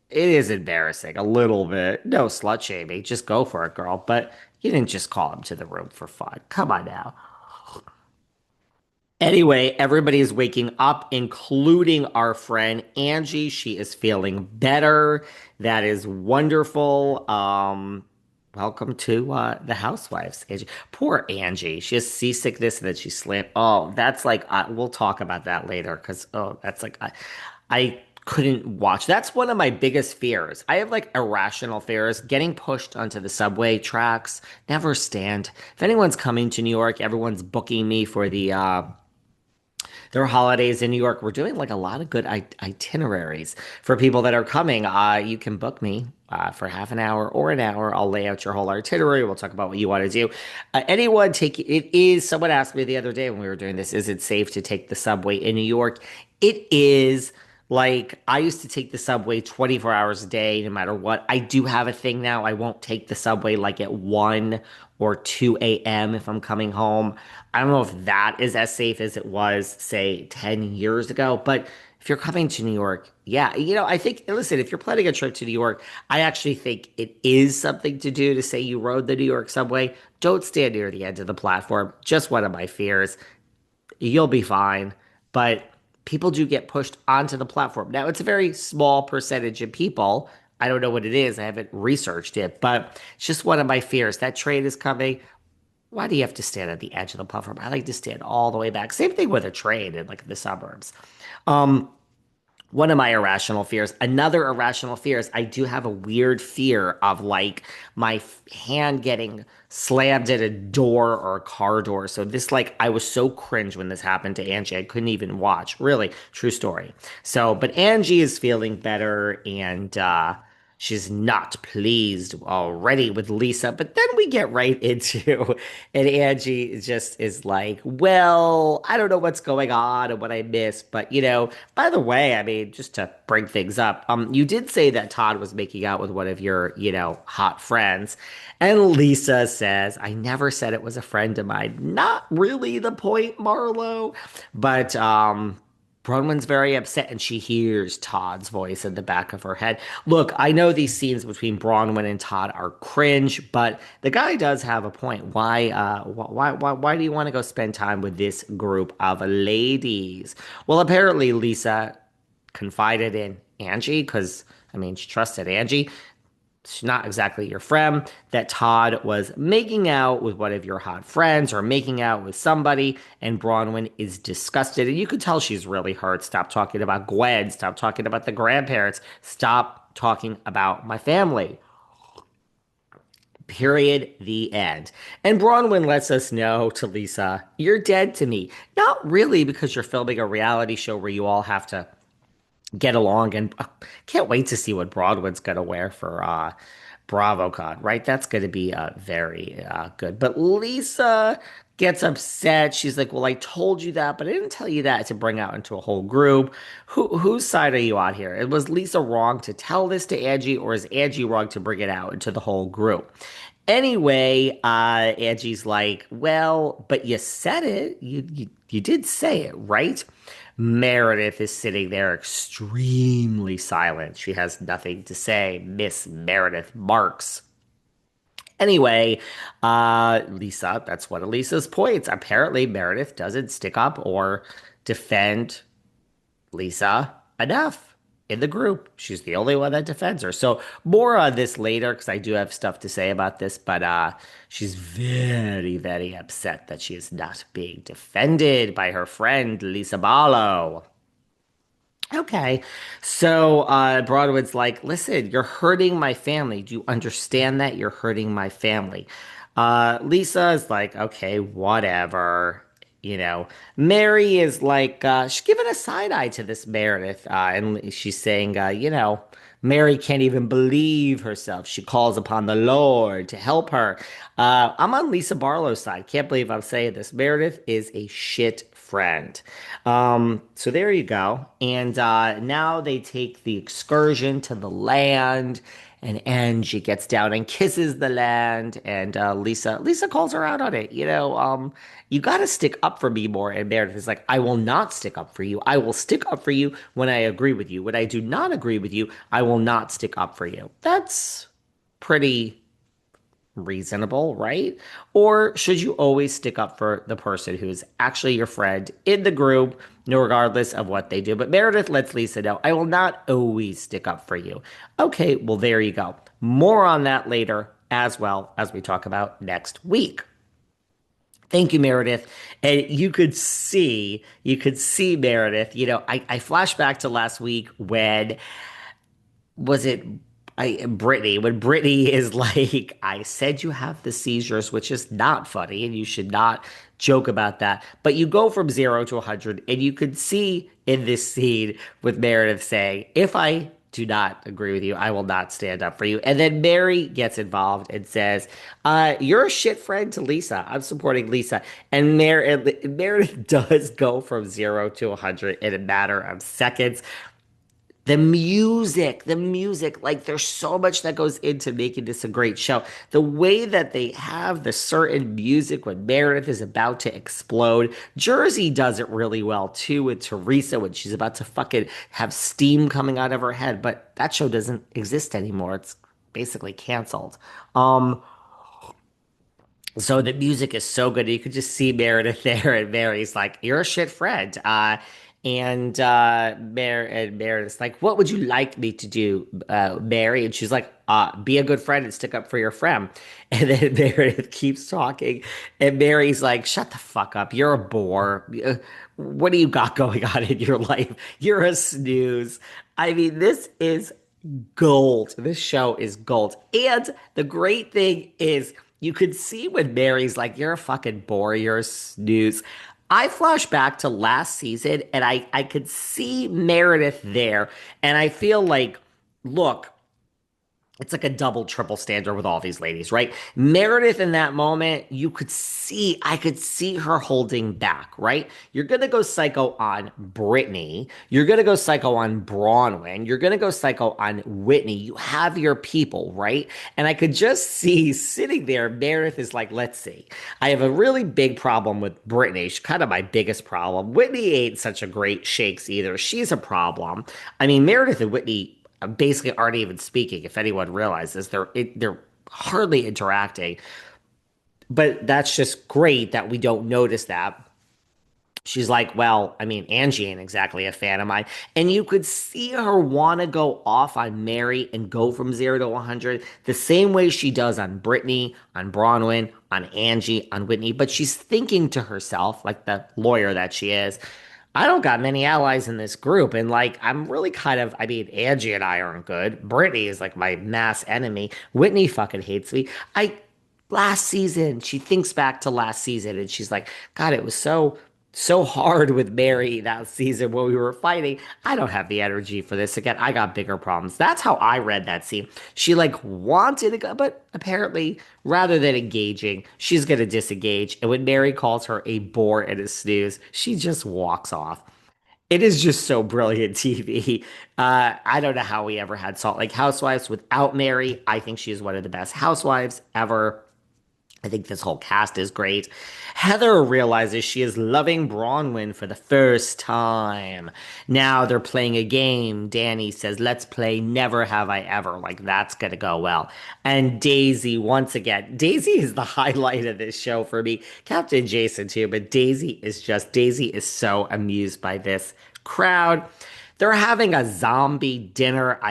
It is embarrassing a little bit. No slut shaming. Just go for it, girl. But you didn't just call him to the room for fun. Come on now. Anyway, everybody is waking up, including our friend Angie. She is feeling better. That is wonderful. Welcome to the housewives, Angie. Poor Angie. She has seasickness and then she slammed. Oh, that's like we'll talk about that later because that's like I couldn't watch. That's one of my biggest fears. I have like irrational fears. Getting pushed onto the subway tracks. Never stand. If anyone's coming to New York, everyone's booking me for their holidays in New York. We're doing like a lot of good itineraries for people that are coming. You can book me for half an hour or an hour. I'll lay out your whole itinerary. We'll talk about what you want to do. Anyone take it is. Someone asked me the other day when we were doing this, is it safe to take the subway in New York? It is. Like, I used to take the subway 24 hours a day, no matter what. I do have a thing now. I won't take the subway like at 1 or 2 a.m. if I'm coming home. I don't know if that is as safe as it was, say, 10 years ago. But if you're coming to New York, yeah, I think, listen, if you're planning a trip to New York, I actually think it is something to do to say you rode the New York subway. Don't stand near the end of the platform. Just one of my fears. You'll be fine. But people do get pushed onto the platform. Now, it's a very small percentage of people. I don't know what it is. I haven't researched it, but it's just one of my fears. That train is coming. Why do you have to stand at the edge of the platform? I like to stand all the way back. Same thing with a train in like the suburbs. Um, One of my irrational fears, another irrational fear is I do have a weird fear of like my hand getting slammed at a door or a car door. So this like I was so cringe when this happened to Angie. I couldn't even watch. Really, true story. So, but Angie is feeling better and she's not pleased already with Lisa. But then we get right into, and Angie just is like, well, I don't know what's going on and what I missed. But, by the way, I mean, just to bring things up, you did say that Todd was making out with one of your, hot friends. And Lisa says, I never said it was a friend of mine. Not really the point, Marlo. But, Bronwyn's very upset and she hears Todd's voice in the back of her head. Look, I know these scenes between Bronwyn and Todd are cringe, but the guy does have a point. Why do you want to go spend time with this group of ladies? Well, apparently Lisa confided in Angie because, I mean, she trusted Angie. She's not exactly your friend, that Todd was making out with one of your hot friends or making out with somebody, and Bronwyn is disgusted. And you could tell she's really hurt. Stop talking about Gwen. Stop talking about the grandparents. Stop talking about my family. Period. The end. And Bronwyn lets us know to Lisa, you're dead to me. Not really, because you're filming a reality show where you all have to get along and can't wait to see what Broadway's gonna wear for BravoCon, right? That's gonna be very good. But Lisa gets upset. She's like, "Well, I told you that, but I didn't tell you that to bring out into a whole group. Whose side are you on here? It was Lisa wrong to tell this to Angie, or is Angie wrong to bring it out into the whole group?" Anyway, Angie's like, "Well, but you said it. You did say it, right?" Meredith is sitting there extremely silent. She has nothing to say. Miss Meredith Marks. Anyway, Lisa, that's one of Lisa's points. Apparently, Meredith doesn't stick up or defend Lisa enough in the group. She's the only one that defends her. So more on this later because I do have stuff to say about this, but she's very, very upset that she is not being defended by her friend Lisa Barlow. Okay. So Broadwood's like, listen, you're hurting my family. Do you understand that? You're hurting my family. Lisa is like, okay, whatever. Mary is like, she's giving a side eye to this Meredith. And she's saying, Mary can't even believe herself. She calls upon the Lord to help her. I'm on Lisa Barlow's side. Can't believe I'm saying this. Meredith is a shit friend. So there you go. And now they take the excursion to the land, and Angie gets down and kisses the land, and Lisa calls her out on it. You got to stick up for me more. And Meredith is like, I will not stick up for you. I will stick up for you when I agree with you. When I do not agree with you, I will not stick up for you. That's pretty reasonable, right? Or should you always stick up for the person who's actually your friend in the group, no regardless of what they do? But Meredith lets Lisa know, I will not always stick up for you. Okay, well, there you go. More on that later, as well as we talk about next week. Thank you, Meredith. And you could see Meredith. I flash back to last week when was it Brittany, when Brittany is like, I said you have the seizures, which is not funny, and you should not joke about that. But you go from 0 to 100, and you could see in this scene with Meredith saying, if I do not agree with you, I will not stand up for you. And then Mary gets involved and says, you're a shit friend to Lisa. I'm supporting Lisa. And Meredith does go from 0 to 100 in a matter of seconds. The music, like there's so much that goes into making this a great show. The way that they have the certain music when Meredith is about to explode. Jersey does it really well too with Teresa when she's about to fucking have steam coming out of her head. But that show doesn't exist anymore. It's basically canceled. Um, so the music is so good. You could just see Meredith there, and Mary's like, "You're a shit friend." And Meredith's like, "What would you like me to do, Mary?" And she's like, "Be a good friend and stick up for your friend." And then Meredith keeps talking, and Mary's like, "Shut the fuck up. You're a bore. What do you got going on in your life? You're a snooze." I mean, this is gold. This show is gold. And the great thing is, you could see when Mary's like, you're a fucking bore, you're a snooze. I flash back to last season, and I could see Meredith there. And I feel like, look, it's like a double, triple standard with all these ladies, right? Meredith in that moment, I could see her holding back, right? You're gonna go psycho on Brittany. You're gonna go psycho on Bronwyn. You're gonna go psycho on Whitney. You have your people, right? And I could just see sitting there, Meredith is like, let's see. I have a really big problem with Brittany. She's kind of my biggest problem. Whitney ain't such a great shakes either. She's a problem. I mean, Meredith and Whitney basically aren't even speaking. If anyone realizes, they're hardly interacting. But that's just great that we don't notice that. She's like, well, I mean, Angie ain't exactly a fan of mine. And you could see her want to go off on Mary and go from 0 to 100 the same way she does on Brittany, on Bronwyn, on Angie, on Whitney. But she's thinking to herself, like the lawyer that she is, I don't got many allies in this group. And like, I'm really I mean, Angie and I aren't good. Brittany is like my mass enemy. Whitney fucking hates me. Last season, she thinks back to last season and she's like, God, it was so hard with Mary that season when we were fighting. I don't have the energy for this again. I got bigger problems. That's how I read that scene. She like wanted to go, but apparently rather than engaging, she's going to disengage. And when Mary calls her a bore and a snooze, she just walks off. It is just so brilliant TV. I don't know how we ever had Salt Lake Housewives without Mary. I think she is one of the best housewives ever. I think this whole cast is great. Heather realizes she is loving Bronwyn for the first time. Now they're playing a game. Danny says, let's play Never Have I Ever. Like, that's going to go well. And Daisy, once again, Daisy is the highlight of this show for me. Captain Jason, too, but Daisy is so amused by this crowd. They're having a zombie dinner.